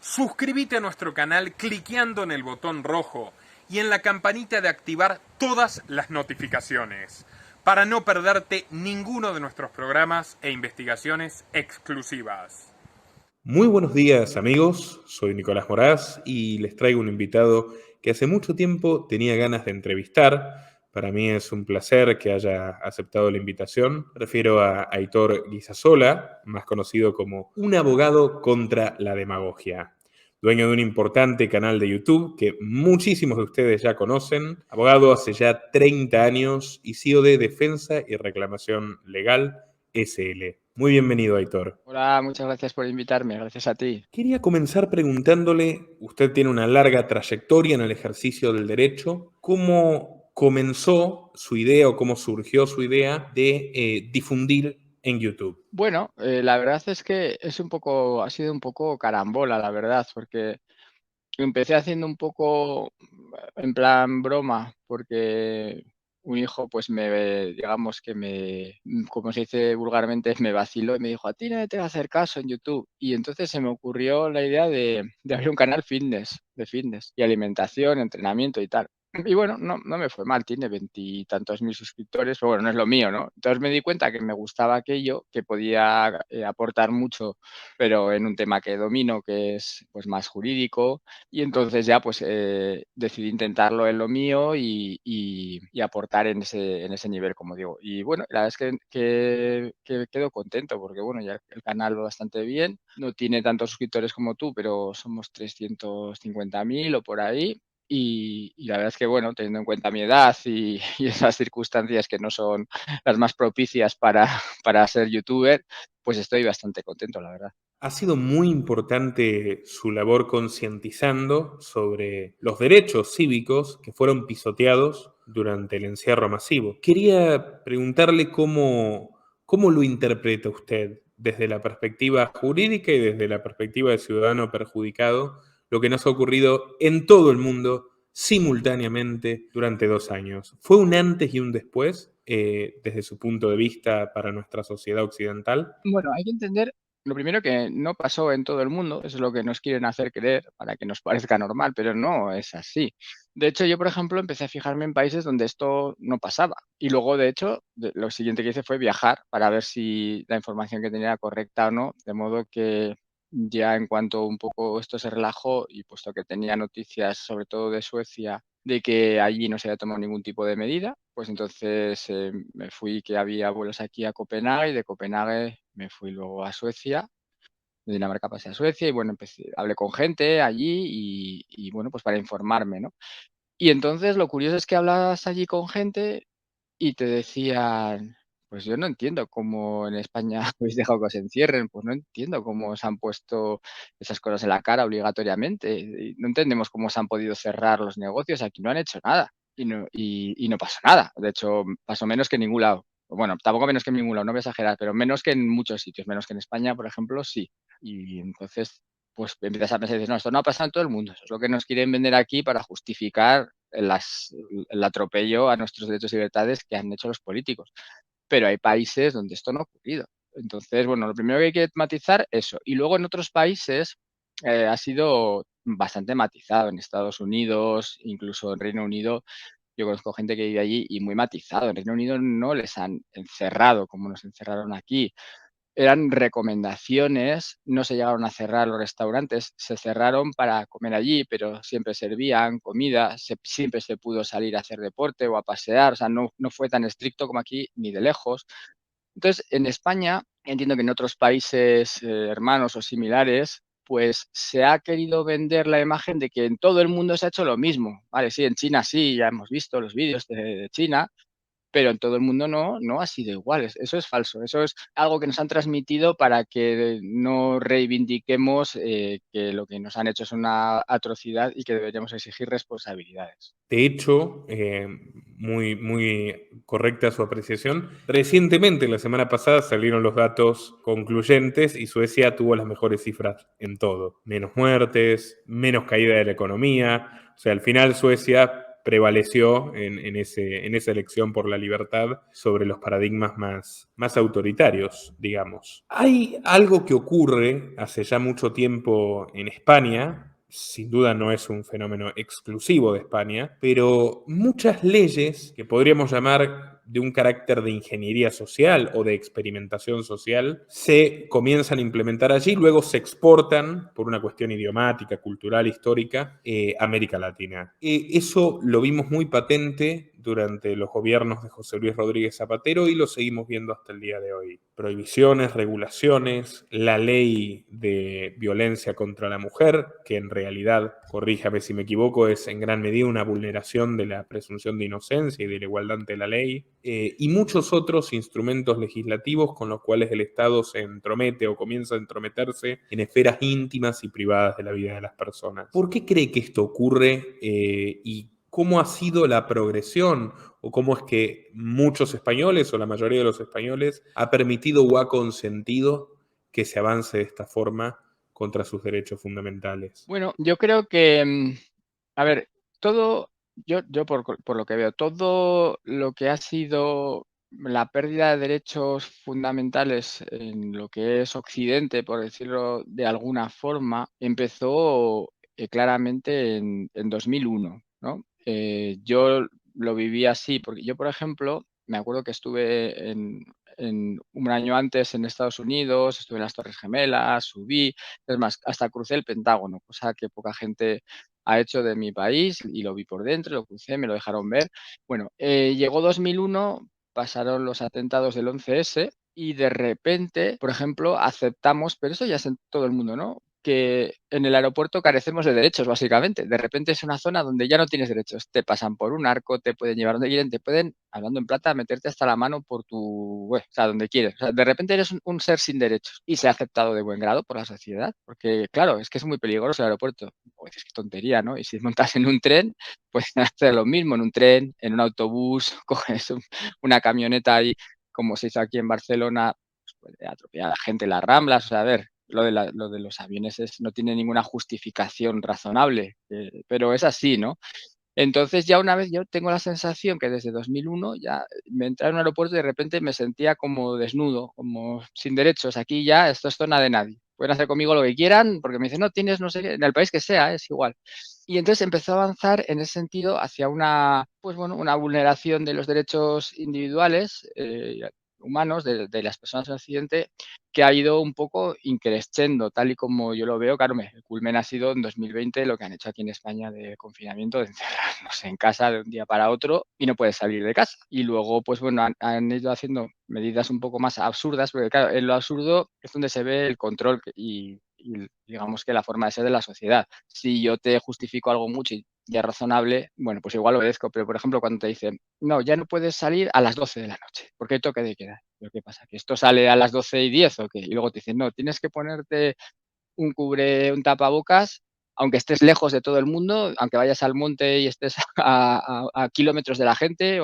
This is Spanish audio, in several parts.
Suscríbete a nuestro canal cliqueando en el botón rojo y en la campanita de activar todas las notificaciones para no perderte ninguno de nuestros programas e investigaciones exclusivas. Muy buenos días amigos, soy Nicolás Moraz y les traigo un invitado que hace mucho tiempo tenía ganas de entrevistar. Para mí es un placer que haya aceptado la invitación. Me refiero a Aitor Guisasola, más conocido como un abogado contra la demagogia. Dueño de un importante canal de YouTube que muchísimos de ustedes ya conocen. Abogado hace ya 30 años y CEO de Defensa y Reclamación Legal SL. Muy bienvenido, Aitor. Hola, muchas gracias por invitarme, gracias a ti. Quería comenzar preguntándole, usted tiene una larga trayectoria en el ejercicio del derecho, ¿cómo comenzó su idea o cómo surgió su idea de difundir en YouTube? Bueno, la verdad es que ha sido un poco carambola, la verdad, porque empecé haciendo un poco en plan broma, porque un hijo, pues digamos que como se dice vulgarmente, me vaciló y me dijo, a ti nadie te va a hacer caso en YouTube. Y entonces se me ocurrió la idea de abrir un canal de fitness y alimentación, entrenamiento y tal. Y bueno, no me fue mal, tiene veintitantos mil suscriptores, pero bueno, no es lo mío, ¿no? Entonces me di cuenta que me gustaba aquello, que podía aportar mucho, pero en un tema que domino, que es pues más jurídico, y entonces ya pues decidí intentarlo en lo mío y aportar en ese nivel, como digo. Y bueno, la verdad es que quedo contento porque bueno, ya el canal va bastante bien, no tiene tantos suscriptores como tú, pero somos 350.000 o por ahí. Y la verdad es que, bueno, teniendo en cuenta mi edad y esas circunstancias que no son las más propicias para ser youtuber, pues estoy bastante contento, la verdad. Ha sido muy importante su labor concientizando sobre los derechos cívicos que fueron pisoteados durante el encierro masivo. Quería preguntarle cómo lo interpreta usted desde la perspectiva jurídica y desde la perspectiva de ciudadano perjudicado, lo que nos ha ocurrido en todo el mundo simultáneamente durante 2 años. ¿Fue un antes y un después desde su punto de vista para nuestra sociedad occidental? Bueno, hay que entender, lo primero, que no pasó en todo el mundo, eso es lo que nos quieren hacer creer para que nos parezca normal, pero no es así. De hecho, yo, por ejemplo, empecé a fijarme en países donde esto no pasaba. Y luego, de hecho, lo siguiente que hice fue viajar para ver si la información que tenía era correcta o no, de modo que ya en cuanto un poco esto se relajó y puesto que tenía noticias, sobre todo de Suecia, de que allí no se había tomado ningún tipo de medida, pues entonces me fui, que había vuelos aquí a Copenhague, y de Copenhague me fui luego a Suecia, de Dinamarca pasé a Suecia y bueno, hablé con gente allí y bueno, pues para informarme, ¿no? Y entonces lo curioso es que hablabas allí con gente y te decían, pues yo no entiendo cómo en España habéis dejado que os encierren, pues no entiendo cómo os han puesto esas cosas en la cara obligatoriamente, y no entendemos cómo se han podido cerrar los negocios, aquí no han hecho nada y no pasó nada. De hecho, pasó menos que en ningún lado. Bueno, tampoco menos que en ningún lado, no voy a exagerar, pero menos que en muchos sitios, menos que en España, por ejemplo, sí. Y entonces, pues empiezas a pensar y dices, no, esto no ha pasado en todo el mundo, eso es lo que nos quieren vender aquí para justificar el atropello a nuestros derechos y libertades que han hecho los políticos. Pero hay países donde esto no ha ocurrido. Entonces, bueno, lo primero que hay que matizar eso. Y luego en otros países ha sido bastante matizado. En Estados Unidos, incluso en Reino Unido, yo conozco gente que vive allí y muy matizado. En Reino Unido no les han encerrado como nos encerraron aquí. Eran recomendaciones, no se llegaron a cerrar los restaurantes, se cerraron para comer allí, pero siempre servían comida, siempre se pudo salir a hacer deporte o a pasear, o sea, no fue tan estricto como aquí ni de lejos. Entonces, en España, entiendo que en otros países hermanos o similares, pues se ha querido vender la imagen de que en todo el mundo se ha hecho lo mismo. Vale, sí, en China sí, ya hemos visto los vídeos de China, pero en todo el mundo no ha sido igual. Eso es falso. Eso es algo que nos han transmitido para que no reivindiquemos que lo que nos han hecho es una atrocidad y que deberíamos exigir responsabilidades. De hecho, muy correcta su apreciación. Recientemente, la semana pasada, salieron los datos concluyentes y Suecia tuvo las mejores cifras en todo. Menos muertes, menos caída de la economía. O sea, al final Suecia prevaleció en esa elección por la libertad sobre los paradigmas más autoritarios, digamos. Hay algo que ocurre hace ya mucho tiempo en España, sin duda no es un fenómeno exclusivo de España, pero muchas leyes que podríamos llamar de un carácter de ingeniería social o de experimentación social se comienzan a implementar allí, luego se exportan por una cuestión idiomática, cultural, histórica, a América Latina. Eso lo vimos muy patente durante los gobiernos de José Luis Rodríguez Zapatero y lo seguimos viendo hasta el día de hoy. Prohibiciones, regulaciones, la ley de violencia contra la mujer, que en realidad, corríjame si me equivoco, es en gran medida una vulneración de la presunción de inocencia y de la igualdad ante la ley, y muchos otros instrumentos legislativos con los cuales el Estado se entromete o comienza a entrometerse en esferas íntimas y privadas de la vida de las personas. ¿Por qué cree que esto ocurre y cómo ha sido la progresión o cómo es que muchos españoles o la mayoría de los españoles ha permitido o ha consentido que se avance de esta forma contra sus derechos fundamentales? Bueno, yo creo que, a ver, todo, yo por lo que veo, todo lo que ha sido la pérdida de derechos fundamentales en lo que es Occidente, por decirlo de alguna forma, empezó claramente en 2001, ¿no? Yo lo viví así, porque yo, por ejemplo, me acuerdo que estuve en un año antes en Estados Unidos, estuve en las Torres Gemelas, subí, es más, hasta crucé el Pentágono, cosa que poca gente ha hecho de mi país y lo vi por dentro, lo crucé, me lo dejaron ver. Bueno, llegó 2001, pasaron los atentados del 11S y de repente, por ejemplo, aceptamos, pero eso ya es en todo el mundo, ¿no? Que en el aeropuerto carecemos de derechos, básicamente. De repente es una zona donde ya no tienes derechos. Te pasan por un arco, te pueden llevar donde quieren, te pueden, hablando en plata, meterte hasta la mano por o sea, donde quieres. O sea, de repente eres un ser sin derechos y se ha aceptado de buen grado por la sociedad, porque claro, es que es muy peligroso el aeropuerto. Pues es que tontería, ¿no? Y si montas en un tren, puedes hacer lo mismo en un tren, en un autobús, coges una camioneta ahí, como se hizo aquí en Barcelona, pues puede atropellar a la gente en las Ramblas. O sea, a ver, lo de los aviones no tiene ninguna justificación razonable, pero es así, ¿no? Entonces ya una vez yo tengo la sensación que desde 2001 ya me entré en un aeropuerto y de repente me sentía como desnudo, como sin derechos. Aquí ya esto es zona de nadie. Pueden hacer conmigo lo que quieran porque me dicen, no, tienes no sé qué, en el país que sea, es igual. Y entonces empezó a avanzar en ese sentido hacia una, pues bueno, una vulneración de los derechos individuales, humanos de las personas en Occidente, que ha ido un poco increciendo, tal y como yo lo veo. Claro, el culmen ha sido en 2020 lo que han hecho aquí en España de confinamiento, de encerrarnos en casa de un día para otro y no puedes salir de casa. Y luego, pues bueno, han ido haciendo medidas un poco más absurdas, porque claro, en lo absurdo es donde se ve el control y digamos que la forma de ser de la sociedad. Si yo te justifico algo mucho y ya es razonable, bueno, pues igual obedezco, pero por ejemplo cuando te dicen, no, ya no puedes salir a las 12 de la noche, porque hay toque de queda. ¿Pero qué pasa? ¿Que esto sale a las 12:10 o qué? Y luego te dicen, no, tienes que ponerte un tapabocas, aunque estés lejos de todo el mundo, aunque vayas al monte y estés a kilómetros de la gente,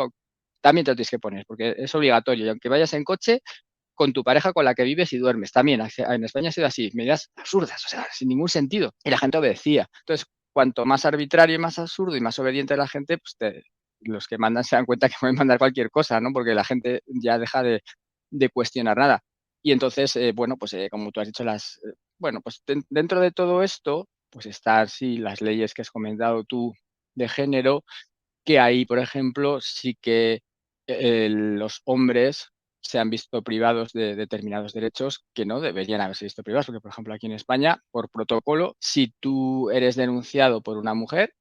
también te lo tienes que poner, porque es obligatorio. Y aunque vayas en coche, con tu pareja con la que vives y duermes. También en España ha sido así, medidas absurdas, o sea, sin ningún sentido. Y la gente obedecía. Entonces, cuanto más arbitrario y más absurdo y más obediente la gente, pues los que mandan se dan cuenta que pueden mandar cualquier cosa, ¿no? Porque la gente ya deja de cuestionar nada. Y entonces, bueno, pues como tú has dicho, bueno, pues dentro de todo esto, pues están sí las leyes que has comentado tú de género, que ahí, por ejemplo, sí que los hombres se han visto privados de determinados derechos que no deberían haberse visto privados, porque, por ejemplo, aquí en España, por protocolo, si tú eres denunciado por una mujer,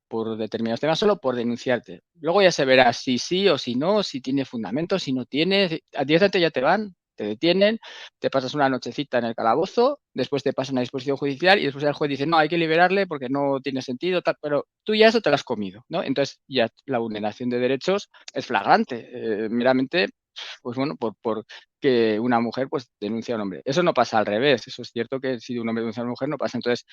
por determinados temas, solo por denunciarte. Luego ya se verá si sí o si no, si tiene fundamento, si no tiene. Directamente ya te van, te detienen, te pasas una nochecita en el calabozo, después te pasan a disposición judicial y después el juez dice, no, hay que liberarle porque no tiene sentido, tal, pero tú ya eso te lo has comido, ¿no? Entonces ya la vulneración de derechos es flagrante, meramente, pues bueno, por que una mujer pues denuncia a un hombre. Eso no pasa al revés, eso es cierto que si un hombre denuncia a una mujer no pasa. Entonces,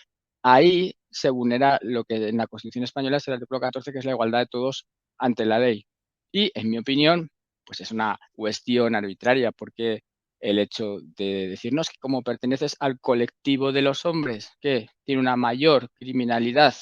ahí se vulnera lo que en la Constitución española es el artículo 14, que es la igualdad de todos ante la ley. Y, en mi opinión, pues es una cuestión arbitraria, porque el hecho de decirnos que como perteneces al colectivo de los hombres, que tiene una mayor criminalidad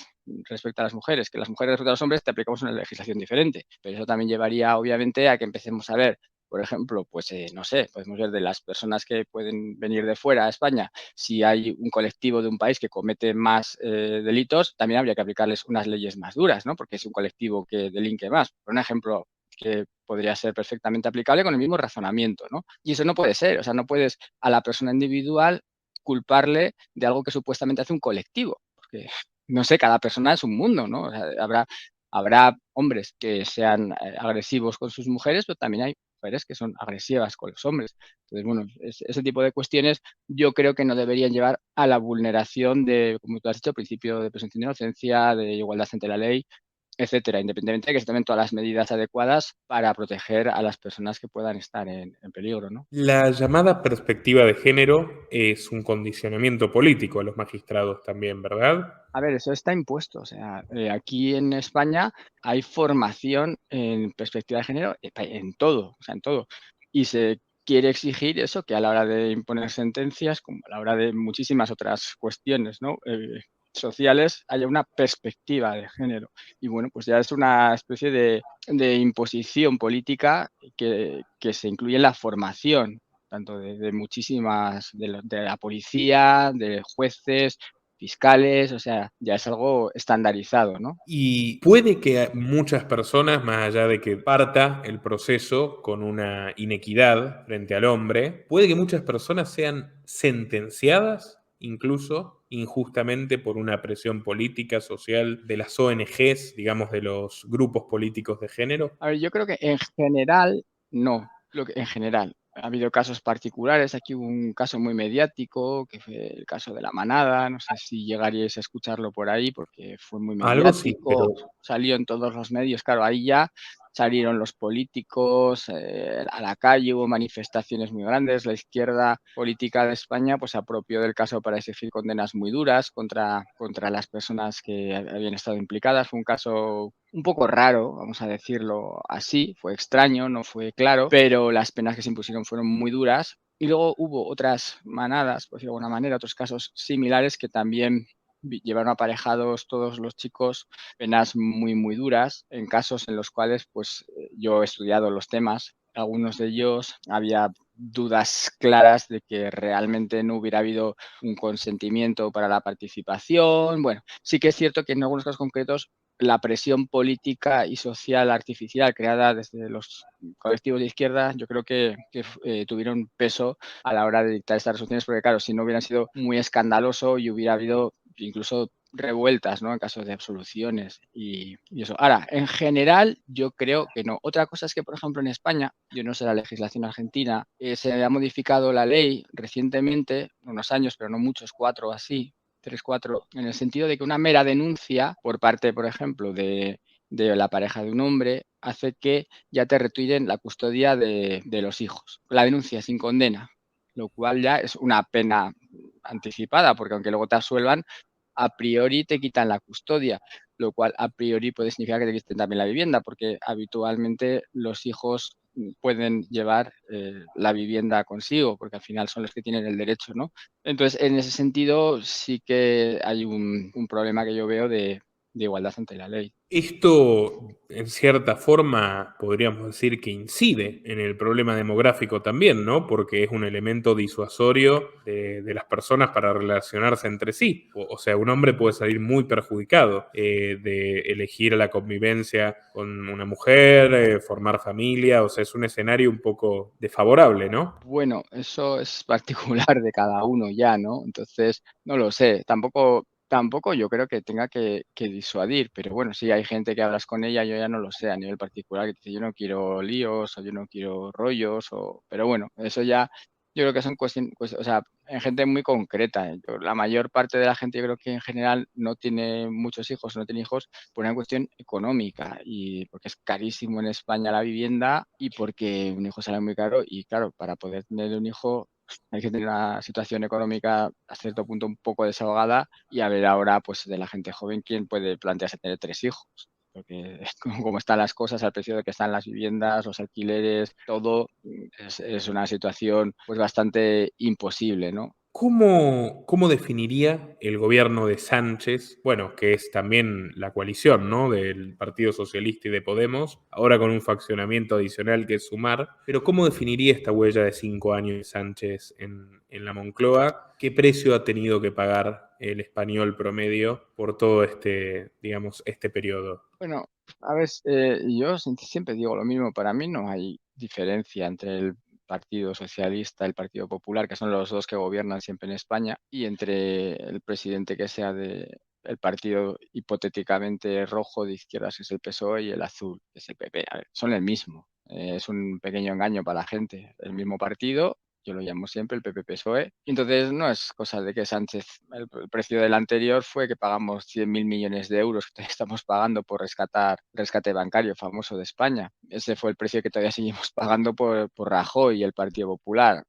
respecto a las mujeres, que las mujeres respecto a los hombres te aplicamos una legislación diferente, pero eso también llevaría obviamente a que empecemos a ver, por ejemplo, pues no sé, podemos ver de las personas que pueden venir de fuera a España, si hay un colectivo de un país que comete más delitos, también habría que aplicarles unas leyes más duras, ¿no? Porque es un colectivo que delinque más. Por un ejemplo que podría ser perfectamente aplicable con el mismo razonamiento, ¿no? Y eso no puede ser, o sea, no puedes a la persona individual culparle de algo que supuestamente hace un colectivo, porque, no sé, cada persona es un mundo, ¿no? O sea, habrá hombres que sean agresivos con sus mujeres, pero también hay mujeres que son agresivas con los hombres. Entonces, bueno, ese tipo de cuestiones yo creo que no deberían llevar a la vulneración de, como tú has dicho, el principio de presunción de inocencia, de igualdad ante la ley, etcétera, independientemente de que se tomen todas las medidas adecuadas para proteger a las personas que puedan estar en peligro, ¿no? La llamada perspectiva de género es un condicionamiento político a los magistrados también, ¿verdad? A ver, eso está impuesto. O sea, aquí en España hay formación en perspectiva de género en todo, o sea, en todo. Y se quiere exigir eso, que a la hora de imponer sentencias, como a la hora de muchísimas otras cuestiones, ¿no? Sociales, haya una perspectiva de género. Y bueno, pues ya es una especie de imposición política que se incluye en la formación, tanto de muchísimas, de la policía, de jueces, fiscales, o sea, ya es algo estandarizado, ¿no? Y puede que muchas personas, más allá de que parta el proceso con una inequidad frente al hombre, puede que muchas personas sean sentenciadas incluso injustamente por una presión política, social de las ONGs, digamos, de los grupos políticos de género. A ver, yo creo que en general no, en general. Ha habido casos particulares, aquí hubo un caso muy mediático, que fue el caso de La Manada, no sé si llegaríais a escucharlo por ahí, porque fue muy Algo sí, pero mediático, salió en todos los medios, claro, ahí ya salieron los políticos a la calle, hubo manifestaciones muy grandes, la izquierda política de España pues se apropió del caso para exigir condenas muy duras contra las personas que habían estado implicadas. Fue un caso un poco raro, vamos a decirlo así, fue extraño, no fue claro, pero las penas que se impusieron fueron muy duras. Y luego hubo otras manadas, por decirlo de alguna manera, otros casos similares que también llevaron aparejados todos los chicos penas muy, muy duras, en casos en los cuales pues yo he estudiado los temas. Algunos de ellos había dudas claras de que realmente no hubiera habido un consentimiento para la participación. Bueno, sí que es cierto que en algunos casos concretos la presión política y social artificial creada desde los colectivos de izquierda, yo creo que tuvieron peso a la hora de dictar estas resoluciones, porque claro, si no hubieran sido muy escandaloso y hubiera habido incluso revueltas, ¿no? En casos de absoluciones y eso. Ahora, en general, yo creo que no. Otra cosa es que, por ejemplo, en España, yo no sé la legislación argentina, se ha modificado la ley recientemente, unos años, pero no muchos, 4 o así, 3, 4, en el sentido de que una mera denuncia por parte, por ejemplo, de la pareja de un hombre hace que ya te retiren la custodia de los hijos. La denuncia sin condena, lo cual ya es una pena anticipada, porque aunque luego te absuelvan, a priori te quitan la custodia, lo cual a priori puede significar que te quiten también la vivienda, porque habitualmente los hijos pueden llevar la vivienda consigo, porque al final son los que tienen el derecho, ¿no? Entonces, en ese sentido, sí que hay un problema que yo veo de igualdad ante la ley. esto, en cierta forma, podríamos decir que incide en el problema demográfico también, ¿no? Porque es un elemento disuasorio de las personas para relacionarse entre sí. O sea, un hombre puede salir muy perjudicado de elegir la convivencia con una mujer, formar familia, o sea, es un escenario un poco desfavorable, ¿no? Bueno, eso es particular de cada uno ya, ¿no? Entonces, no lo sé, tampoco yo creo que tenga que disuadir, pero bueno, sí hay gente que hablas con ella, yo ya no lo sé a nivel particular, que dice yo no quiero líos o yo no quiero rollos, pero bueno, eso ya yo creo que son cuestiones, o sea, en gente muy concreta. La mayor parte de la gente yo creo que en general no tiene muchos hijos, no tiene hijos por una cuestión económica y porque es carísimo en España la vivienda y porque un hijo sale muy caro y claro, para poder tener un hijo hay que tener una situación económica a cierto punto un poco desahogada y a ver ahora pues de la gente joven quién puede plantearse tener 3 hijos. Porque como están las cosas, al precio de que están las viviendas, los alquileres, todo es una situación pues bastante imposible, ¿no? ¿Cómo definiría el gobierno de Sánchez, bueno, que es también la coalición, ¿no?, del Partido Socialista y de Podemos, ahora con un faccionamiento adicional que es Sumar, pero cómo definiría esta huella de 5 años de Sánchez en la Moncloa? ¿Qué precio ha tenido que pagar el español promedio por todo digamos, este periodo? Bueno, a ver, yo siempre digo lo mismo, para mí no hay diferencia entre el Partido Socialista, el Partido Popular, que son los dos que gobiernan siempre en España, y entre el presidente que sea de el partido hipotéticamente rojo de izquierdas, que es el PSOE, y el azul, que es el PP. A ver, son el mismo. Es un pequeño engaño para la gente. El mismo partido, yo lo llamo siempre el PP-PSOE. Y entonces no es cosa de que Sánchez, el precio del anterior fue que pagamos 100.000 millones de euros que todavía estamos pagando por rescate bancario famoso de España. Ese fue el precio que todavía seguimos pagando por Rajoy y el Partido Popular.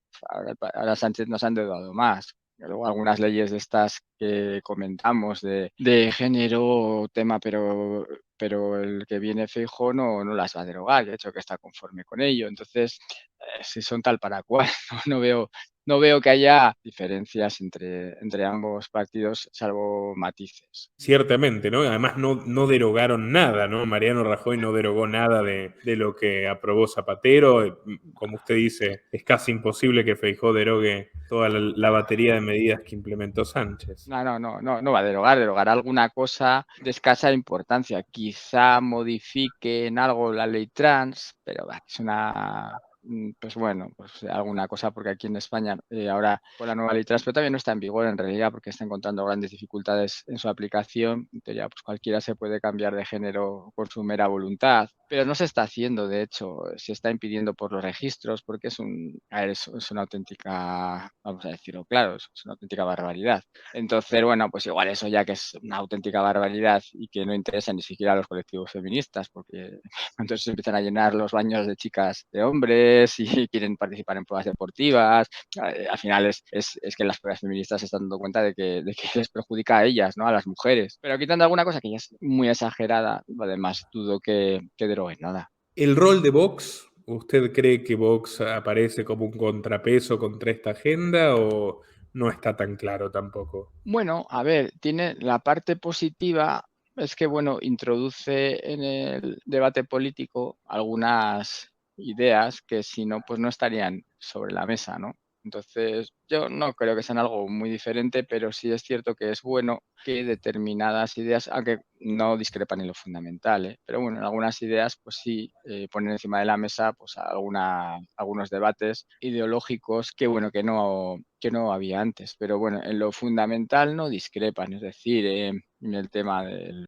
Ahora Sánchez nos ha endeudado más. Luego algunas leyes de estas que comentamos de género, tema, pero el que viene Feijóo no las va a derogar, de hecho que está conforme con ello. Entonces, si son tal para cual, no veo que haya diferencias entre ambos partidos, salvo matices. Ciertamente, ¿no? Además no derogaron nada, ¿no? Mariano Rajoy no derogó nada de lo que aprobó Zapatero. Como usted dice, es casi imposible que Feijóo derogue toda la batería de medidas que implementó Sánchez. No va a derogar alguna cosa de escasa importancia. Quizá modifique en algo la ley trans, pero es pues bueno, pues alguna cosa, porque aquí en España ahora con la nueva ley trans, pero todavía no está en vigor en realidad, porque está encontrando grandes dificultades en su aplicación. Entonces ya pues cualquiera se puede cambiar de género por su mera voluntad, pero no se está haciendo, de hecho, se está impidiendo por los registros, porque es una auténtica, vamos a decirlo claro, es una auténtica barbaridad. Entonces, bueno, pues igual eso ya que es una auténtica barbaridad y que no interesa ni siquiera a los colectivos feministas, porque entonces se empiezan a llenar los baños de chicas de hombres y quieren participar en pruebas deportivas. Al final es que las pruebas feministas se están dando cuenta de que les perjudica a ellas, ¿no? A las mujeres. Pero quitando alguna cosa que ya es muy exagerada, además dudo que deroguen nada. ¿El rol de Vox, usted cree que Vox aparece como un contrapeso contra esta agenda o no está tan claro tampoco? Bueno, a ver, tiene la parte positiva, es que, bueno, introduce en el debate político algunas ideas que si no, pues no estarían sobre la mesa, ¿no? Entonces, yo no creo que sean algo muy diferente, pero sí es cierto que es bueno que determinadas ideas, aunque no discrepan en lo fundamental, ¿eh? Pero bueno, en algunas ideas, pues sí, ponen encima de la mesa pues algunos debates ideológicos que, bueno, que no había antes. Pero bueno, en lo fundamental no discrepan, es decir, en el tema del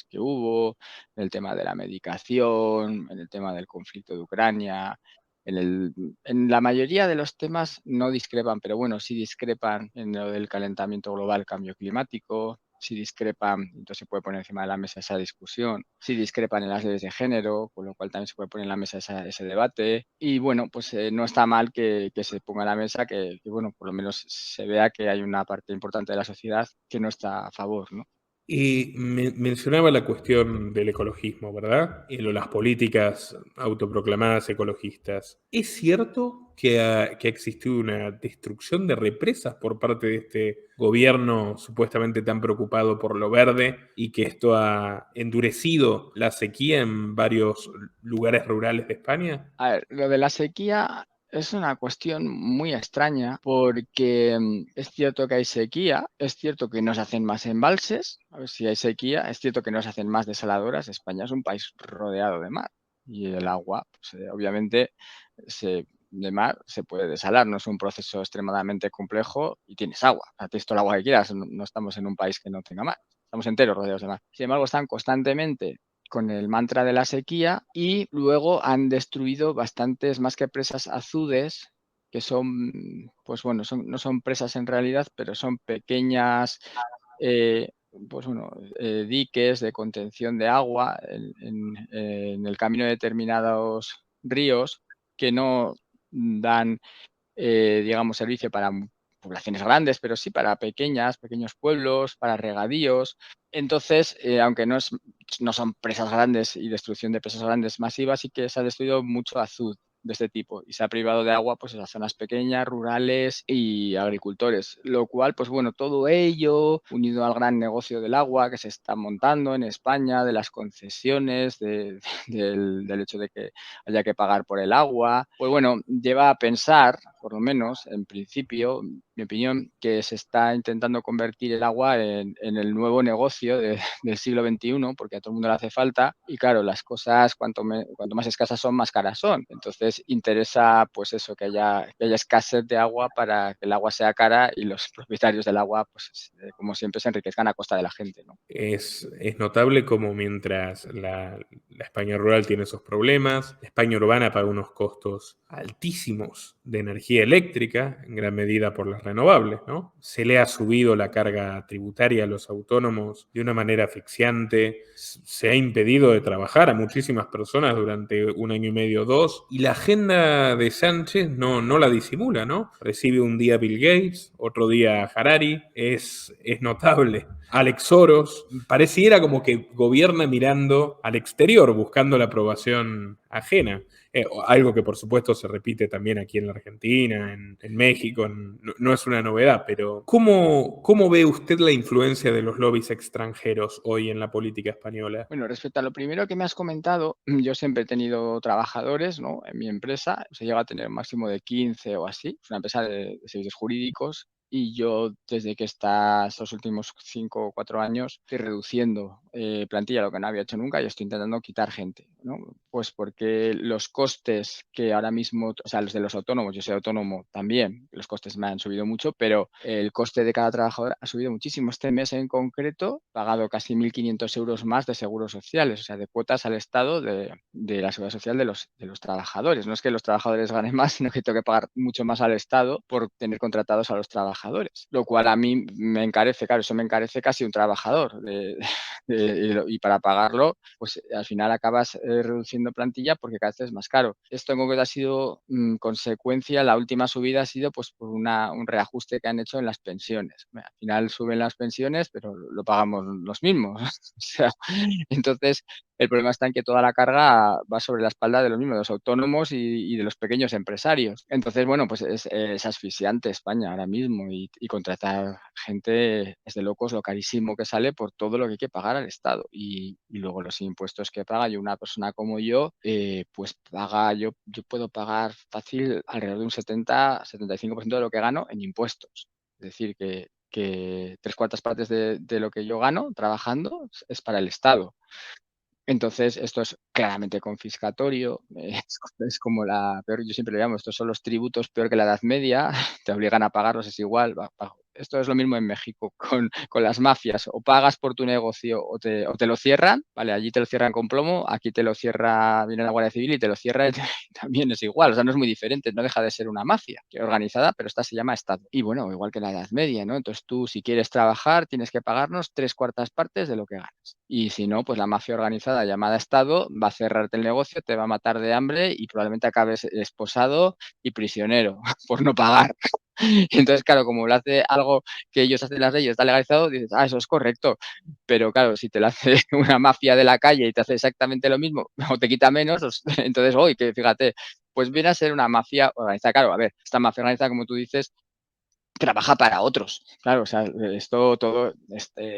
que hubo, en el tema de la medicación, en el tema del conflicto de Ucrania, en la mayoría de los temas no discrepan, pero bueno, sí discrepan en lo del calentamiento global, cambio climático, sí discrepan, entonces se puede poner encima de la mesa esa discusión, sí discrepan en las leyes de género, con lo cual también se puede poner en la mesa ese debate. Y bueno, pues no está mal que se ponga en la mesa, bueno, por lo menos se vea que hay una parte importante de la sociedad que no está a favor, ¿no? Y mencionaba la cuestión del ecologismo, ¿verdad? Y las políticas autoproclamadas ecologistas. ¿Es cierto que ha existido una destrucción de represas por parte de este gobierno supuestamente tan preocupado por lo verde y que esto ha endurecido la sequía en varios lugares rurales de España? A ver, lo de la sequía es una cuestión muy extraña porque es cierto que hay sequía, es cierto que no se hacen más embalses, a ver si hay sequía, es cierto que no se hacen más desaladoras. España es un país rodeado de mar y el agua, pues, obviamente, de mar se puede desalar, no es un proceso extremadamente complejo y tienes agua, o sea, tienes todo el agua que quieras, no estamos en un país que no tenga mar, estamos enteros rodeados de mar. Sin embargo, están constantemente con el mantra de la sequía y luego han destruido bastantes más que presas azudes, que son, pues bueno, no son presas en realidad, pero son pequeñas, eh, pues bueno, diques de contención de agua en el camino de determinados ríos que no dan, digamos, servicio para poblaciones grandes, pero sí para pequeños pueblos, para regadíos. Entonces, aunque no son presas grandes y destrucción de presas grandes masivas, sí que se ha destruido mucho azud. de este tipo y se ha privado de agua pues esas zonas pequeñas, rurales y agricultores, lo cual pues bueno, todo ello unido al gran negocio del agua que se está montando en España, de las concesiones, del hecho de que haya que pagar por el agua, pues bueno, lleva a pensar, por lo menos en principio, mi opinión, que se está intentando convertir el agua en el nuevo negocio del siglo XXI, porque a todo el mundo le hace falta y claro, las cosas cuanto más escasas son, más caras son. Entonces interesa pues eso, que haya escasez de agua para que el agua sea cara y los propietarios del agua, pues como siempre, se enriquezcan a costa de la gente, ¿no? Es notable como mientras la España rural tiene esos problemas, la España urbana paga unos costos altísimos de energía eléctrica, en gran medida por las renovables, ¿no? Se le ha subido la carga tributaria a los autónomos de una manera asfixiante, se ha impedido de trabajar a muchísimas personas durante 1 año y medio, 2, y la agenda de Sánchez no la disimula, ¿no? Recibe un día Bill Gates, otro día Harari, es notable. Alex Soros, pareciera como que gobierna mirando al exterior, buscando la aprobación ajena. Algo que por supuesto se repite también aquí en la Argentina, en México, no es una novedad, pero ¿cómo ve usted la influencia de los lobbies extranjeros hoy en la política española? Bueno, respecto a lo primero que me has comentado, yo siempre he tenido trabajadores, ¿no? En mi empresa se llega a tener un máximo de 15 o así. Es una empresa de servicios jurídicos y yo desde que estos últimos 5 o 4 años estoy reduciendo plantilla, lo que no había hecho nunca, y estoy intentando quitar gente, ¿no? Pues porque los costes que ahora mismo, o sea, los de los autónomos, yo soy autónomo también, los costes me han subido mucho, pero el coste de cada trabajador ha subido muchísimo. Este mes en concreto he pagado casi 1.500 euros más de seguros sociales, o sea, de cuotas al Estado de la seguridad social de los trabajadores. No es que los trabajadores ganen más, sino que tengo que pagar mucho más al Estado por tener contratados a los trabajadores, lo cual a mí me encarece, claro, eso me encarece casi un trabajador y para pagarlo, pues al final acabas reduciendo plantilla porque cada vez es más caro. Esto en concreto ha sido consecuencia, la última subida ha sido pues por un reajuste que han hecho en las pensiones. Al final suben las pensiones, pero lo pagamos los mismos. O sea, entonces el problema está en que toda la carga va sobre la espalda de los mismos, de los autónomos y de los pequeños empresarios. Entonces, bueno, pues es asfixiante España ahora mismo y contratar gente es de locos lo carísimo que sale por todo lo que hay que pagar al Estado. Y luego los impuestos que paga, y una persona como yo, pues yo puedo pagar fácil alrededor de un 70-75% de lo que gano en impuestos. Es decir, que 3/4 partes de lo que yo gano trabajando es para el Estado. Entonces, esto es claramente confiscatorio, es como peor, yo siempre lo llamo, estos son los tributos peor que la Edad Media, te obligan a pagarlos, es igual. Esto es lo mismo en México con las mafias, o pagas por tu negocio o te lo cierran, ¿vale? Allí te lo cierran con plomo, aquí viene la Guardia Civil y te lo cierra y también es igual, o sea, no es muy diferente, no deja de ser una mafia organizada, pero esta se llama Estado. Y bueno, igual que la Edad Media, ¿no? Entonces tú, si quieres trabajar, tienes que pagarnos 3/4 partes de lo que ganas. Y si no, pues la mafia organizada llamada Estado va a cerrarte el negocio, te va a matar de hambre y probablemente acabes esposado y prisionero por no pagar. Entonces, claro, como lo hace algo que ellos hacen las leyes, está legalizado, dices, eso es correcto. Pero claro, si te lo hace una mafia de la calle y te hace exactamente lo mismo o te quita menos, entonces, hoy que fíjate, pues viene a ser una mafia organizada. Claro, a ver, esta mafia organizada, como tú dices, trabaja para otros. Claro, o sea, esto todo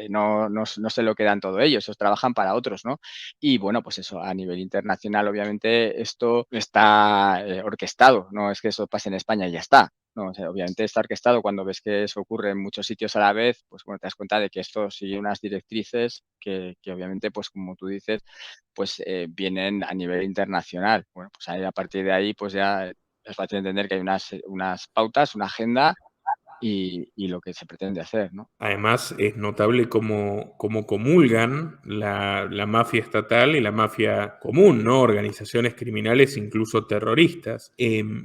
no se lo quedan todo ellos, ellos trabajan para otros, ¿no? Y bueno, pues eso, a nivel internacional, obviamente, esto está orquestado, no es que eso pase en España y ya está. No, o sea, obviamente está orquestado. Cuando ves que eso ocurre en muchos sitios a la vez, pues bueno, te das cuenta de que esto sigue unas directrices que obviamente, pues como tú dices, pues vienen a nivel internacional. Bueno, pues ahí, a partir de ahí, pues ya es fácil entender que hay unas pautas, una agenda y lo que se pretende hacer, ¿no? Además, es notable cómo comulgan la mafia estatal y la mafia común, ¿no? Organizaciones criminales, incluso terroristas.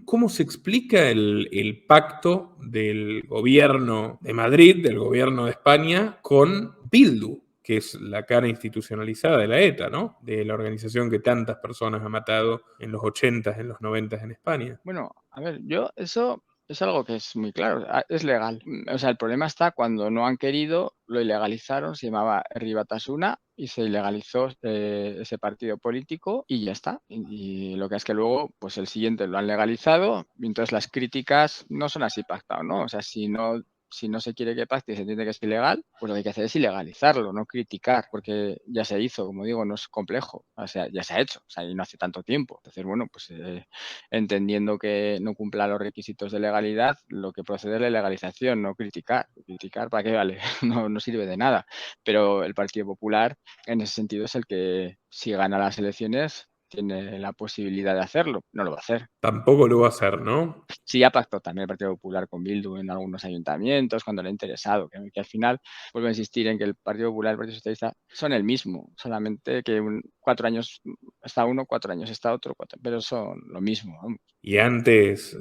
¿Cómo se explica el pacto del gobierno de Madrid, del gobierno de España, con Bildu, que es la cara institucionalizada de la ETA, ¿no? De la organización que tantas personas ha matado en los 80s, en los 90s en España? Bueno, a ver, yo eso es algo que es muy claro, es legal. O sea, el problema está cuando no han querido, lo ilegalizaron, se llamaba Herri Batasuna y se ilegalizó ese partido político y ya está. Y lo que es que luego, pues el siguiente lo han legalizado y entonces las críticas no son así pactadas, ¿no? O sea, si no se quiere que pacte y se entiende que es ilegal, pues lo que hay que hacer es ilegalizarlo, no criticar, porque ya se hizo, como digo, no es complejo, o sea, ya se ha hecho, o sea, y no hace tanto tiempo. Entonces, bueno, pues entendiendo que no cumpla los requisitos de legalidad, lo que procede es la legalización, no criticar. Criticar, ¿para qué vale? No sirve de nada. Pero el Partido Popular, en ese sentido, es el que, si gana las elecciones, tiene la posibilidad de hacerlo. No lo va a hacer. Tampoco lo va a hacer, ¿no? Sí, ha pactado también el Partido Popular con Bildu en algunos ayuntamientos cuando le ha interesado, que al final vuelvo a insistir en que el Partido Popular y el Partido Socialista son el mismo, solamente que 4 años está uno, 4 años está otro, pero son lo mismo. Vamos. Y antes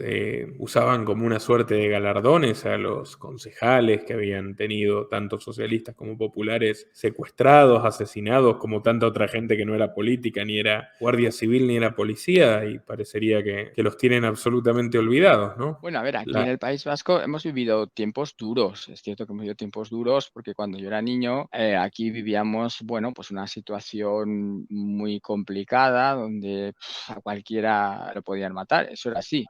usaban como una suerte de galardones a los concejales que habían tenido tanto socialistas como populares secuestrados, asesinados, como tanta otra gente que no era política, ni era guardia civil, ni era policía, y parecería que los tienen absolutamente olvidados, ¿no? Bueno, a ver, aquí en el País Vasco hemos vivido tiempos duros. Es cierto que hemos vivido tiempos duros porque cuando yo era niño, aquí vivíamos, bueno, pues una situación muy complicada donde a cualquiera lo podían matar. Eso era así.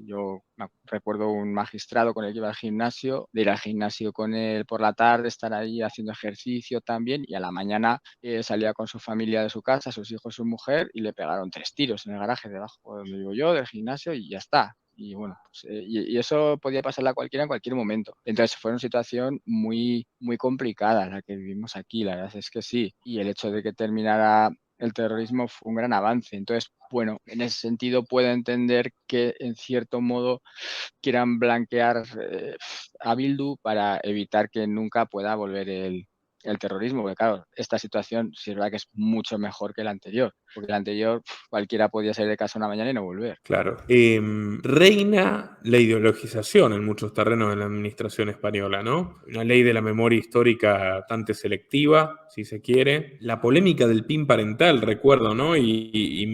Yo recuerdo un magistrado con el que iba al gimnasio, de ir al gimnasio con él por la tarde, estar ahí haciendo ejercicio también, y a la mañana salía con su familia de su casa, sus hijos, su mujer, y le pegaron 3 tiros en el garaje debajo donde vivo yo, del gimnasio, y ya está. Y bueno, pues, y eso podía pasarle a cualquiera en cualquier momento. Entonces fue una situación muy, muy complicada la que vivimos aquí, la verdad es que sí. Y el hecho de que terminara el terrorismo fue un gran avance. Entonces, bueno, en ese sentido puedo entender que en cierto modo quieran blanquear a Bildu para evitar que nunca pueda volver el terrorismo, porque claro, esta situación sí es verdad que es mucho mejor que la anterior, porque la anterior cualquiera podía salir de casa una mañana y no volver. Claro. Reina la ideologización en muchos terrenos de la administración española, ¿no? Una ley de la memoria histórica bastante selectiva, si se quiere. La polémica del PIN parental, recuerdo, ¿no? Y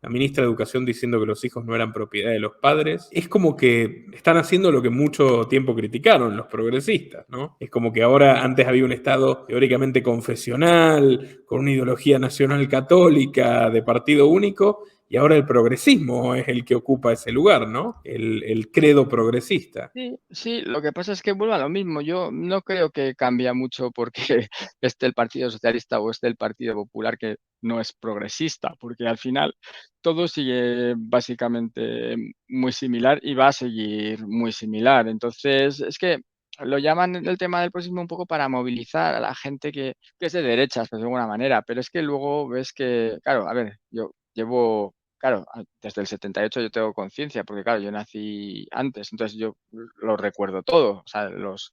la ministra de Educación diciendo que los hijos no eran propiedad de los padres. Es como que están haciendo lo que mucho tiempo criticaron los progresistas, ¿no? Es como que ahora, antes había un Estado teóricamente confesional, con una ideología nacional católica, de partido único, y ahora el progresismo es el que ocupa ese lugar, ¿no? El credo progresista. Sí, sí, lo que pasa es que vuelve a lo mismo. Yo no creo que cambia mucho porque esté el Partido Socialista o esté el Partido Popular, que no es progresista, porque al final todo sigue básicamente muy similar y va a seguir muy similar. Entonces, es que lo llaman el tema del progresismo un poco para movilizar a la gente que es de derechas, pues de alguna manera, pero es que luego ves que, claro, a ver, yo llevo. Claro, desde el 78 yo tengo conciencia, porque claro, yo nací antes, entonces yo lo recuerdo todo, o sea, los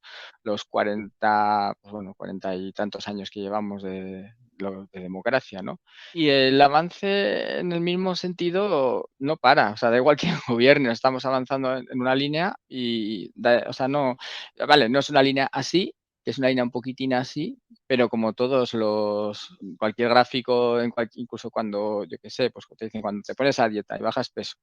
40, pues bueno, 40 y tantos años que llevamos de democracia, ¿no? Y el avance en el mismo sentido no para, o sea, da igual quién gobierne, estamos avanzando en una línea y, o sea, no, vale, no es una línea así, es una línea un poquitín así, pero como cualquier gráfico, incluso cuando, yo qué sé, pues te dicen, cuando te pones a dieta y bajas peso,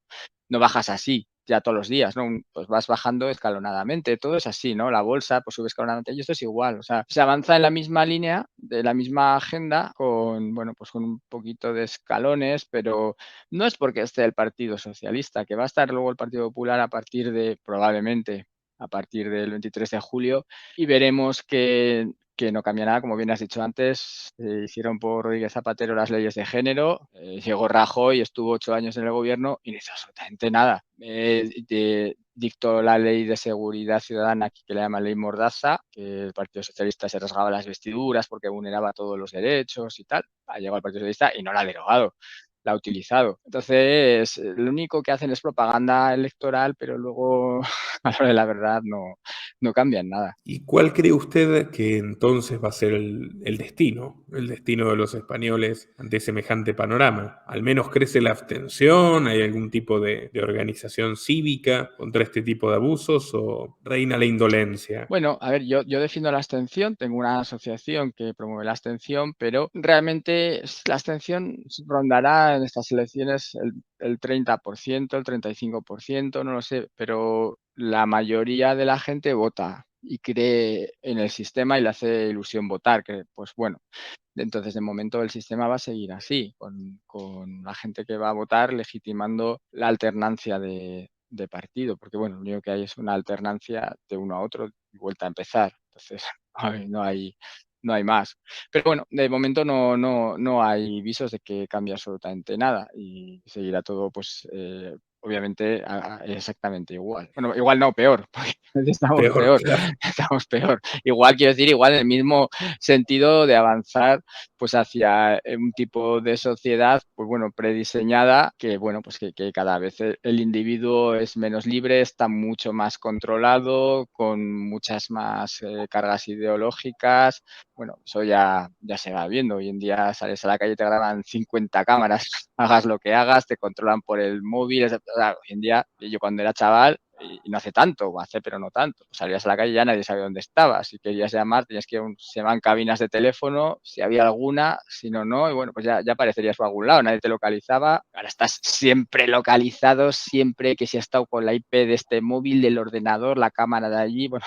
no bajas así ya todos los días, ¿no? Pues vas bajando escalonadamente, todo es así, ¿no? La bolsa, pues sube escalonadamente y esto es igual, o sea, se avanza en la misma línea, de la misma agenda, con, bueno, pues con un poquito de escalones, pero no es porque esté el Partido Socialista, que va a estar luego el Partido Popular probablemente, a partir del 23 de julio, y veremos que no cambia nada, como bien has dicho antes, hicieron por Rodríguez Zapatero las leyes de género, llegó Rajoy, estuvo 8 años en el gobierno y no hizo absolutamente nada. Dictó la ley de seguridad ciudadana, que le llaman ley Mordaza, que el Partido Socialista se rasgaba las vestiduras porque vulneraba todos los derechos y tal. Ha llegado el Partido Socialista y no la ha derogado, la ha utilizado. Entonces, lo único que hacen es propaganda electoral, pero luego, a la hora de la verdad, no cambian nada. ¿Y cuál cree usted que entonces va a ser el destino de los españoles ante semejante panorama? ¿Al menos crece la abstención? ¿Hay algún tipo de organización cívica contra este tipo de abusos o reina la indolencia? Bueno, a ver, yo defiendo la abstención, tengo una asociación que promueve la abstención, pero realmente la abstención rondará vota en estas elecciones el 30%, el 35%, no lo sé, pero la mayoría de la gente vota y cree en el sistema y le hace ilusión votar, que pues bueno, entonces de momento el sistema va a seguir así, con la gente que va a votar legitimando la alternancia de partido, porque bueno, lo único que hay es una alternancia de uno a otro y vuelta a empezar. Entonces, no hay más. Pero bueno, de momento no hay visos de que cambie absolutamente nada y seguirá todo, pues, obviamente, exactamente igual. Bueno, igual no, peor, porque estamos Peor, peor, claro. estamos peor. Igual, quiero decir, igual en el mismo sentido de avanzar pues hacia un tipo de sociedad, pues bueno, prediseñada, que bueno, pues que cada vez el individuo es menos libre, está mucho más controlado, con muchas más cargas ideológicas. Bueno, eso ya se va viendo. Hoy en día sales a la calle y te graban 50 cámaras, hagas lo que hagas, te controlan por el móvil. Hoy en día, yo cuando era chaval, y no hace tanto, o hace pero no tanto, pues salías a la calle y ya nadie sabía dónde estabas. Si querías llamar, tenías que ir se llaman cabinas de teléfono, si había alguna, si no, no, y bueno, pues ya aparecerías por algún lado, nadie te localizaba. Ahora estás siempre localizado, siempre que si has estado con la IP de este móvil, del ordenador, la cámara de allí, bueno,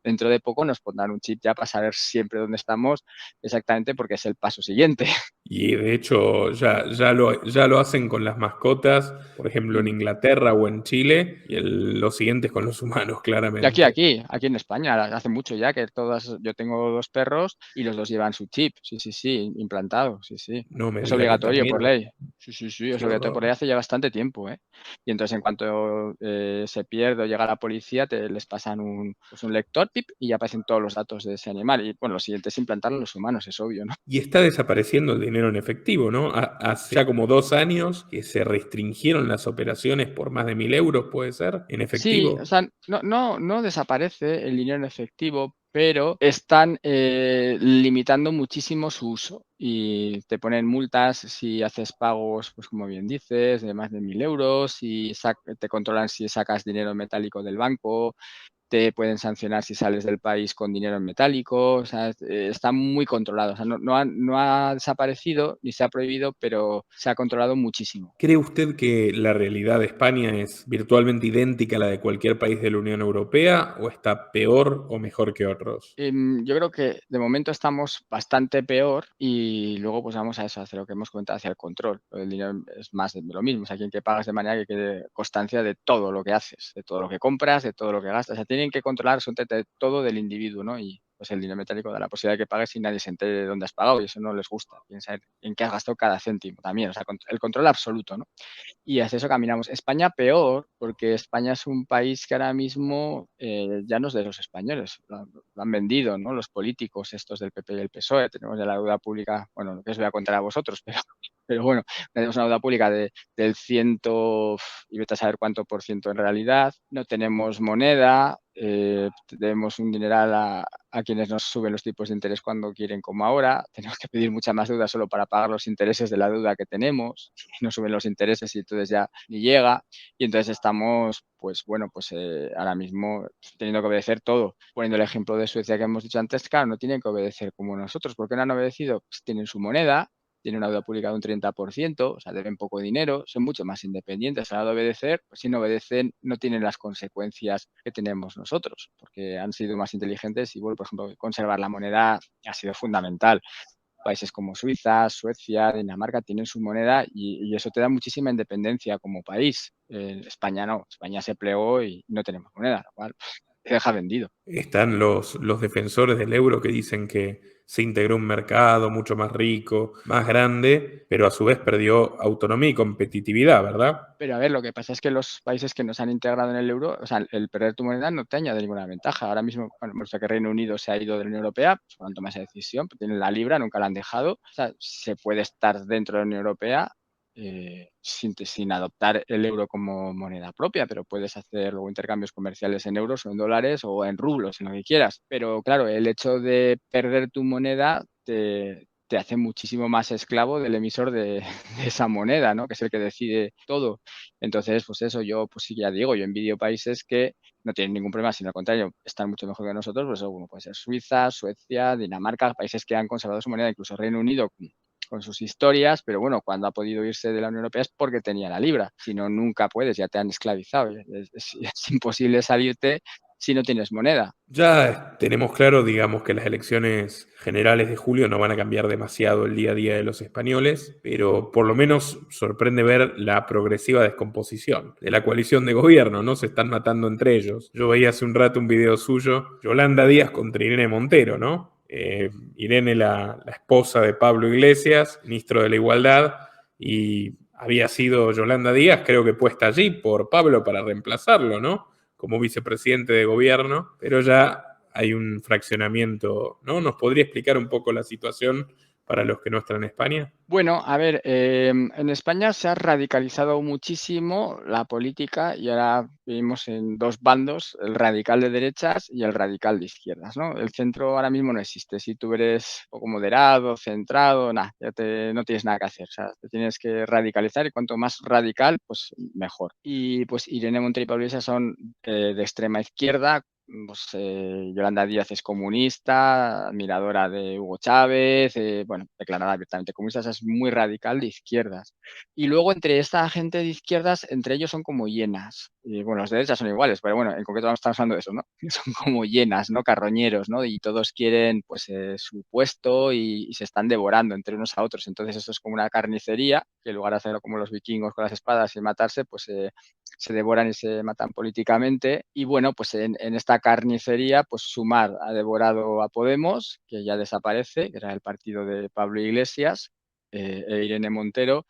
dentro de poco nos pondrán un chip ya para saber siempre dónde estamos exactamente porque es el paso siguiente. Y de hecho ya lo hacen con las mascotas, por ejemplo en Inglaterra o en Chile, y lo siguiente es con los humanos, Y aquí, claramente. aquí, aquí en España, hace mucho ya que todas, yo tengo 2 perros y los 2 llevan su chip, sí, implantado, sí. No me Es diga que obligatorio por también. ley. Sí, es Qué obligatorio por horror. ley hace ya bastante tiempo, ¿eh? Y entonces en cuanto se pierde o llega la policía, les pasan pues un lector, pip, y ya aparecen todos los datos de ese animal. Y bueno, lo siguiente es implantarlo en los humanos, es obvio, ¿no? Y está desapareciendo el dinero en efectivo, ¿no? Hace ya como 2 años que se restringieron las operaciones por más de 1.000 euros, ¿puede ser? En Sí, o efectivo. sea, no desaparece el dinero en efectivo, pero están limitando muchísimo su uso y te ponen multas si haces pagos, pues como bien dices, de más de 1.000 euros, y te controlan si sacas dinero metálico del banco, te pueden sancionar si sales del país con dinero en metálico, o sea, está muy controlado, o sea, no ha desaparecido ni se ha prohibido, pero se ha controlado muchísimo. ¿Cree usted que la realidad de España es virtualmente idéntica a la de cualquier país de la Unión Europea o está peor o mejor que otros? Yo creo que de momento estamos bastante peor y luego pues vamos a eso, hacia lo que hemos comentado, hacia el control. El dinero es más de lo mismo, o sea, que pagas de manera que quede constancia de todo lo que haces, de todo lo que compras, de todo lo que gastas. O sea, tienen que controlar absolutamente todo del individuo, ¿no? Y pues el dinero metálico da la posibilidad de que pagues y nadie se entere de dónde has pagado y eso no les gusta. Quieren saber en qué has gastado cada céntimo también, o sea, el control absoluto, ¿no? Y hacia eso caminamos. España peor, porque España es un país que ahora mismo ya no es de los españoles, lo han vendido, ¿no? Los políticos estos del PP y el PSOE. Tenemos ya la deuda pública, bueno, lo que os voy a contar a vosotros, pero bueno, tenemos una deuda pública del ciento, y vete a saber cuánto por ciento en realidad. No tenemos moneda, debemos un dineral a quienes nos suben los tipos de interés cuando quieren, como ahora. Tenemos que pedir mucha más deuda solo para pagar los intereses de la deuda que tenemos. Nos suben los intereses y entonces ya ni llega. Y entonces estamos, pues bueno, pues ahora mismo teniendo que obedecer todo. Poniendo el ejemplo de Suecia que hemos dicho antes, claro, no tienen que obedecer como nosotros. ¿Por qué no han obedecido? Pues tienen su moneda, tienen una deuda pública de un 30%, o sea, deben poco dinero, son mucho más independientes a la hora de obedecer, pues si no obedecen no tienen las consecuencias que tenemos nosotros, porque han sido más inteligentes y, bueno, por ejemplo, conservar la moneda ha sido fundamental. Países como Suiza, Suecia, Dinamarca tienen su moneda y eso te da muchísima independencia como país. España no, España se plegó y no tenemos moneda, lo cual te deja vendido. Están los defensores del euro que dicen que se integró un mercado mucho más rico, más grande, pero a su vez perdió autonomía y competitividad, ¿verdad? Pero a ver, lo que pasa es que los países que nos han integrado en el euro, o sea, el perder tu moneda no te añade ninguna ventaja. Ahora mismo, bueno, hemos visto que Reino Unido se ha ido de la Unión Europea, pues por tanto toma esa decisión, pero tienen la libra, nunca la han dejado. O sea, se puede estar dentro de la Unión Europea sin adoptar el euro como moneda propia, pero puedes hacer luego intercambios comerciales en euros o en dólares o en rublos, en lo que quieras. Pero claro, el hecho de perder tu moneda te hace muchísimo más esclavo del emisor de esa moneda, ¿no? Que es el que decide todo. Entonces, pues eso, yo, pues sí, ya digo, yo envidio países que no tienen ningún problema, sino al contrario, están mucho mejor que nosotros, pues eso, bueno, puede ser Suiza, Suecia, Dinamarca, países que han conservado su moneda, incluso Reino Unido, con sus historias, pero bueno, cuando ha podido irse de la Unión Europea es porque tenía la libra. Si no, nunca puedes, ya te han esclavizado. Es imposible salirte si no tienes moneda. Ya tenemos claro, digamos, que las elecciones generales de julio no van a cambiar demasiado el día a día de los españoles, pero por lo menos sorprende ver la progresiva descomposición de la coalición de gobierno, ¿no? Se están matando entre ellos. Yo veía hace un rato un video suyo, Yolanda Díaz contra Irene Montero, ¿no? Irene, la esposa de Pablo Iglesias, ministro de la Igualdad, y había sido Yolanda Díaz, creo que puesta allí por Pablo para reemplazarlo, ¿no? Como vicepresidente de gobierno, pero ya hay un fraccionamiento, ¿no? ¿Nos podría explicar un poco la situación para los que no están en España? Bueno, a ver, en España se ha radicalizado muchísimo la política y ahora vivimos en dos bandos, el radical de derechas y el radical de izquierdas, ¿no? El centro ahora mismo no existe. Si tú eres un poco moderado, centrado, nada, no tienes nada que hacer. O sea, te tienes que radicalizar y cuanto más radical, pues mejor. Y pues Irene Montero y Pablo Iglesias son de extrema izquierda. Pues, Yolanda Díaz es comunista, admiradora de Hugo Chávez, bueno, declarada abiertamente comunista, o sea, es muy radical de izquierdas. Y luego entre esta gente de izquierdas, entre ellos son como hienas. Y bueno, los de derecha son iguales, pero bueno, en concreto estamos hablando de eso, ¿no? Son como hienas, ¿no? Carroñeros, ¿no? Y todos quieren, pues, su puesto y se están devorando entre unos a otros. Entonces, eso es como una carnicería, que en lugar de hacerlo como los vikingos con las espadas y matarse, pues se devoran y se matan políticamente. Y bueno, pues en esta carnicería, pues Sumar ha devorado a Podemos, que ya desaparece, que era el partido de Pablo Iglesias, e Irene Montero,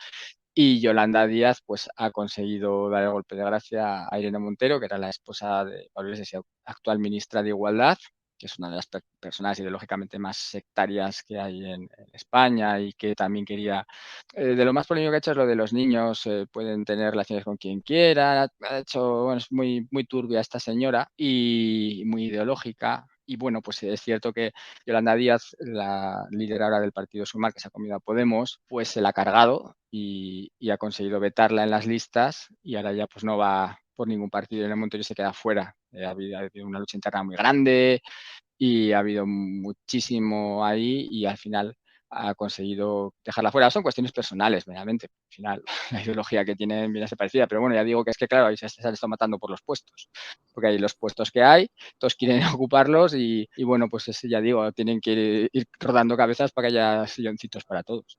y Yolanda Díaz pues ha conseguido dar el golpe de gracia a Irene Montero, que era la esposa de Pablo Iglesias y actual ministra de Igualdad, que es una de las personas ideológicamente más sectarias que hay en España y que también quería, de lo más polémico que ha hecho es lo de los niños, pueden tener relaciones con quien quieran, ha hecho, bueno, es muy, muy turbia esta señora y muy ideológica. Y bueno, pues es cierto que Yolanda Díaz, la líder ahora del partido Sumar, que se ha comido a Podemos, pues se la ha cargado y ha conseguido vetarla en las listas y ahora ya pues no va por ningún partido en el Montero y se queda fuera. Ha habido una lucha interna muy grande y ha habido muchísimo ahí y al final ha conseguido dejarla fuera. Son cuestiones personales, meramente. Al final, la ideología que tienen viene a ser parecida, pero bueno, ya digo que es que, claro, ahí se han estado matando por los puestos, porque hay los puestos que hay, todos quieren ocuparlos y bueno, pues ya digo, tienen que ir rodando cabezas para que haya silloncitos para todos.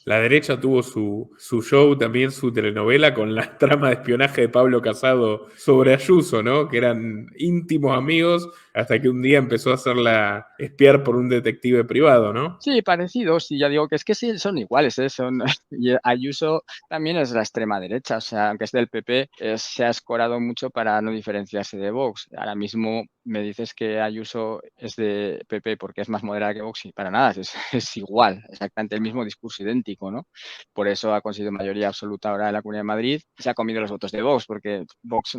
La derecha tuvo su show, también su telenovela con la trama de espionaje de Pablo Casado sobre Ayuso, ¿no? Que eran íntimos amigos hasta que un día empezó a hacerla espiar por un detective privado, ¿no? Sí, parecidos, y ya digo que es que sí, son iguales, son, y Ayuso también es la extrema derecha, o sea, aunque es del PP, se ha escorado mucho para no diferenciarse de Vox. Ahora mismo me dices que Ayuso es de PP porque es más moderada que Vox y para nada, es igual, exactamente el mismo discurso idéntico, ¿no? Por eso ha conseguido mayoría absoluta ahora en la Comunidad de Madrid y se ha comido los votos de Vox, porque Vox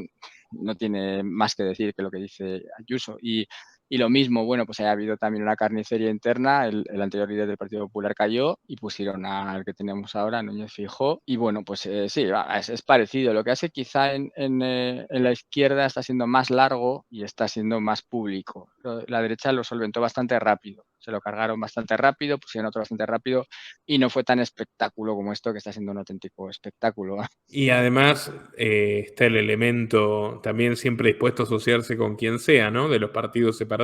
no tiene más que decir que lo que dice Ayuso. Y lo mismo, bueno, pues ha habido también una carnicería interna, el anterior líder del Partido Popular cayó y pusieron al que tenemos ahora, Núñez Feijóo, y bueno, pues sí, es parecido. Lo que hace quizá en la izquierda está siendo más largo y está siendo más público. La derecha lo solventó bastante rápido, se lo cargaron bastante rápido, pusieron otro bastante rápido y no fue tan espectáculo como esto, que está siendo un auténtico espectáculo. Y además está el elemento también siempre dispuesto a asociarse con quien sea, ¿no? De los partidos separatistas,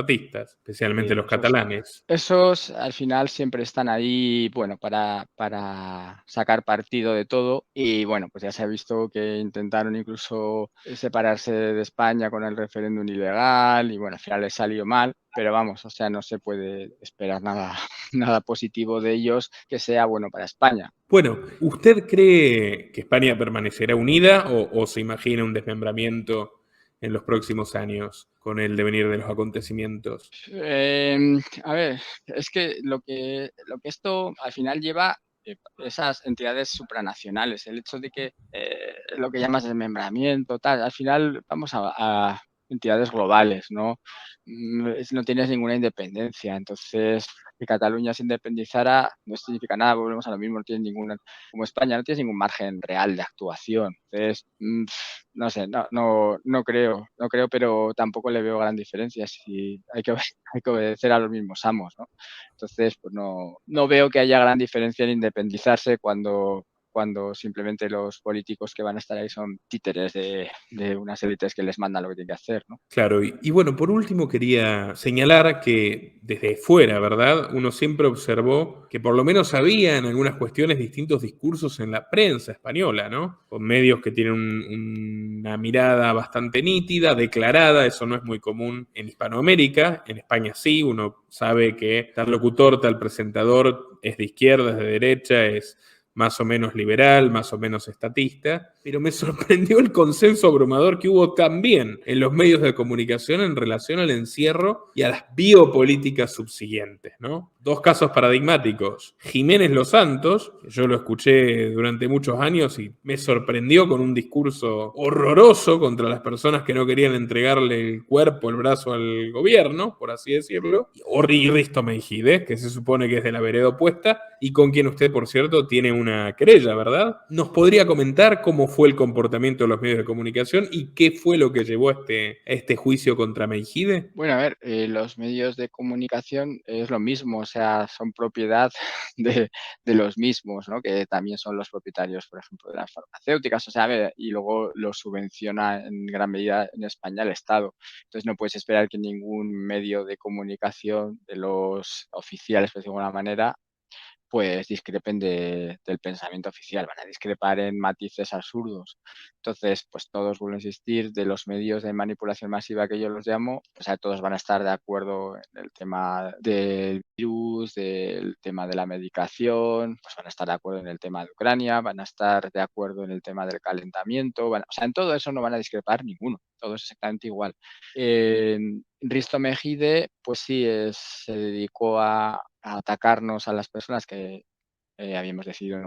especialmente Sí, los catalanes. esos al final siempre están ahí, bueno, para sacar partido de todo y bueno, pues ya se ha visto que intentaron incluso separarse de España con el referéndum ilegal y bueno, al final les salió mal, pero vamos, o sea, no se puede esperar nada, nada positivo de ellos que sea bueno para España. Bueno, ¿usted cree que España permanecerá unida o se imagina un desmembramiento en los próximos años con el devenir de los acontecimientos? A ver, es que lo que esto al final lleva esas entidades supranacionales, el hecho de que lo que llamas desmembramiento, tal, al final vamos a entidades globales, ¿no? No tienes ninguna independencia. Entonces, que Cataluña se independizara no significa nada, volvemos a lo mismo, no tiene ninguna, como España, no tienes ningún margen real de actuación. Entonces, no sé, no creo, pero tampoco le veo gran diferencia si hay que obedecer a los mismos amos, ¿no? Entonces, pues no veo que haya gran diferencia en independizarse cuando simplemente los políticos que van a estar ahí son títeres de unas élites que les mandan lo que tienen que hacer, ¿no? Claro, y bueno, por último quería señalar que desde fuera, ¿verdad? Uno siempre observó que por lo menos había en algunas cuestiones distintos discursos en la prensa española, ¿no? Con medios que tienen una mirada bastante nítida, declarada, eso no es muy común en Hispanoamérica, en España sí, uno sabe que tal locutor, tal presentador es de izquierda, es de derecha, es más o menos liberal, más o menos estatista, pero me sorprendió el consenso abrumador que hubo también en los medios de comunicación en relación al encierro y a las biopolíticas subsiguientes, ¿no? Dos casos paradigmáticos. Jiménez Los Santos, que yo lo escuché durante muchos años y me sorprendió con un discurso horroroso contra las personas que no querían entregarle el cuerpo, el brazo al gobierno, por así decirlo. Y Risto Mejide, que se supone que es de la vereda opuesta y con quien usted, por cierto, tiene una querella, ¿verdad? ¿Nos podría comentar cómo fue el comportamiento de los medios de comunicación y qué fue lo que llevó a este juicio contra Mejide? Bueno, a ver, los medios de comunicación es lo mismo, o sea, son propiedad de los mismos, ¿no? Que también son los propietarios, por ejemplo, de las farmacéuticas, o sea, a ver, y luego lo subvenciona en gran medida en España el Estado. Entonces no puedes esperar que ningún medio de comunicación de los oficiales, por decirlo de alguna manera, pues discrepen del pensamiento oficial, van a discrepar en matices absurdos. Entonces, pues todos, vuelvo a insistir, de los medios de manipulación masiva que yo los llamo, o sea, todos van a estar de acuerdo en el tema del virus, del tema de la medicación, pues van a estar de acuerdo en el tema de Ucrania, van a estar de acuerdo en el tema del calentamiento, o sea, en todo eso no van a discrepar ninguno, todo es exactamente igual. Risto Mejide, pues sí, se dedicó a atacarnos a las personas que habíamos decidido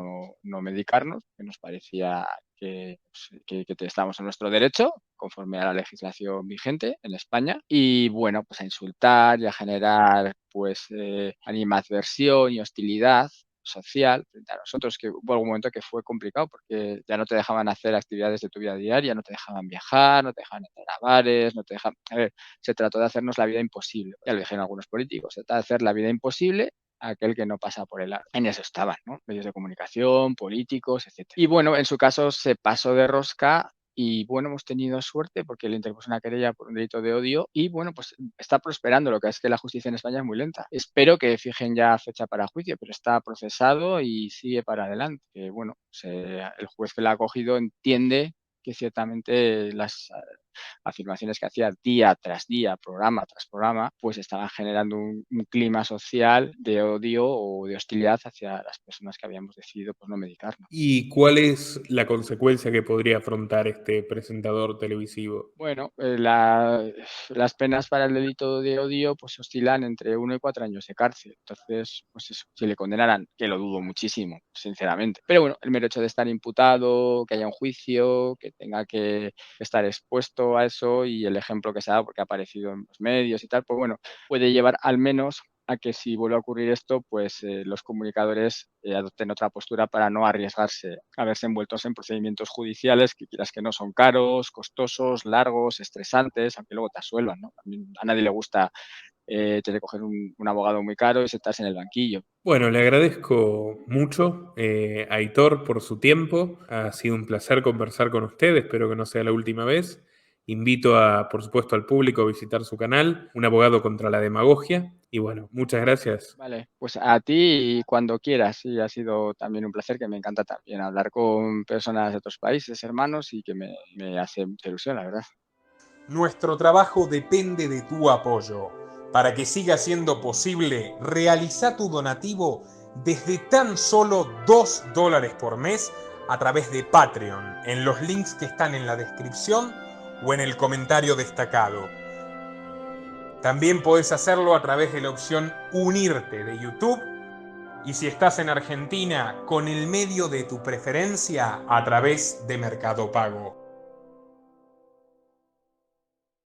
no medicarnos, que nos parecía que estábamos en nuestro derecho, conforme a la legislación vigente en España, y bueno, pues a insultar y a generar pues animadversión y hostilidad social frente a nosotros, que hubo algún momento que fue complicado porque ya no te dejaban hacer actividades de tu vida diaria, no te dejaban viajar, no te dejaban entrar a bares, no te dejaban... A ver, se trató de hacernos la vida imposible. Ya lo dijeron algunos políticos, se trata de hacer la vida imposible a aquel que no pasa por el aro. En eso estaban, ¿no? Medios de comunicación, políticos, etc. Y bueno, en su caso se pasó de rosca y bueno, hemos tenido suerte porque le interpuso una querella por un delito de odio y bueno, pues está prosperando, lo que es que la justicia en España es muy lenta. Espero que fijen ya fecha para juicio, pero está procesado y sigue para adelante. Que bueno, el juez que la ha acogido entiende que ciertamente las afirmaciones que hacía día tras día, programa tras programa, pues estaban generando un clima social de odio o de hostilidad hacia las personas que habíamos decidido pues, no medicarnos. ¿Y cuál es la consecuencia que podría afrontar este presentador televisivo? Bueno, las penas para el delito de odio pues oscilan entre 1 y 4 años de cárcel. Entonces, pues eso, si le condenaran, que lo dudo muchísimo, sinceramente. Pero bueno, el mero hecho de estar imputado, que haya un juicio, que tenga que estar expuesto a eso y el ejemplo que se ha dado porque ha aparecido en los medios y tal, pues bueno, puede llevar al menos a que si vuelve a ocurrir esto, pues los comunicadores adopten otra postura para no arriesgarse a verse envueltos en procedimientos judiciales que quieras que no son caros, costosos, largos, estresantes, aunque luego te absuelvan, ¿no? A nadie le gusta tener que coger un abogado muy caro y sentarse en el banquillo. Bueno, le agradezco mucho a Aitor por su tiempo. Ha sido un placer conversar con usted. Espero que no sea la última vez. Invito por supuesto, al público a visitar su canal, Un abogado contra la demagogia. Y bueno, muchas gracias. Vale, pues a ti cuando quieras. Y ha sido también un placer, que me encanta también hablar con personas de otros países, hermanos, y que me hace mucha ilusión, la verdad. Nuestro trabajo depende de tu apoyo. Para que siga siendo posible, realiza tu donativo desde tan solo $2 por mes a través de Patreon, en los links que están en la descripción o en el comentario destacado. También podés hacerlo a través de la opción Unirte de YouTube, y si estás en Argentina, con el medio de tu preferencia a través de Mercado Pago.